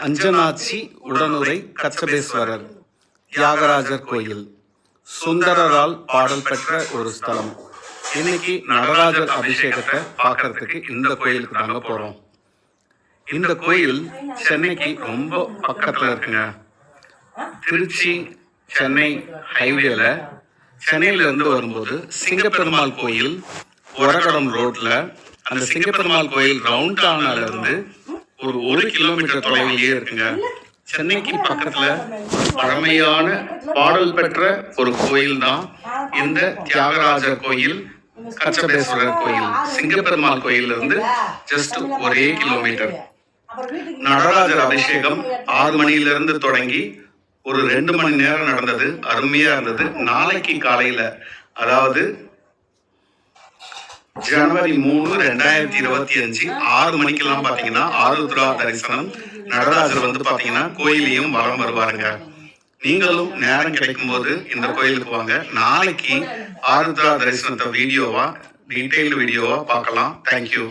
அஞ்சனாச்சி உடனுரை கச்சபேஸ்வரர் தியாகராஜர் கோயில் சுந்தரரால் பாடல் பெற்ற ஒரு ஸ்தலம். இன்னைக்கு நடராஜர் அபிஷேகத்தை பார்க்கறதுக்கு இந்த கோயிலுக்கு தாங்க போகிறோம். இந்த கோயில் சென்னைக்கு ரொம்ப பக்கத்தில் இருக்குங்க. திருச்சி சென்னை ஹைவேல சென்னையிலேருந்து வரும்போது சிங்கப்பெருமாள் கோயில் ஒரகடம் ரோட்டில், அந்த சிங்கப்பெருமாள் கோயில் ரவுண்ட் டானிலிருந்து ஒரு 1 கிலோமீட்டர் தொலைவிலேயே இருக்குங்க. சென்னைக்கு பக்கத்தில் பழமையான பாடல் பெற்ற ஒரு கோயில் தான் இந்த தியாகராஜர் கோயில், கச்சபேஸ்வரர் கோயில். சிங்கப்பெருமாள் கோயிலிருந்து ஜஸ்ட் 1 கிலோமீட்டர். நடராஜர் அபிஷேகம் 6 மணியிலிருந்து தொடங்கி ஒரு 2 மணி நேரம் நடந்தது. அருமையாக இருந்தது. நாளைக்கு காலையில், அதாவது ஜனவரி 3, 2025 6 மணிக்கெல்லாம் பார்த்தீங்கன்னா ஆருத்ரா தரிசனம். நடராஜர் வந்து பார்த்தீங்கன்னா கோயிலையும் வலம் வருவாருங்க. நீங்களும் நேரம் கிடைக்கும் போது இந்த கோயிலுக்கு வாங்க. நாளைக்கு ஆருத்ரா தரிசனத்தை டீட்டெயில் வீடியோவா பார்க்கலாம். தேங்க்யூ.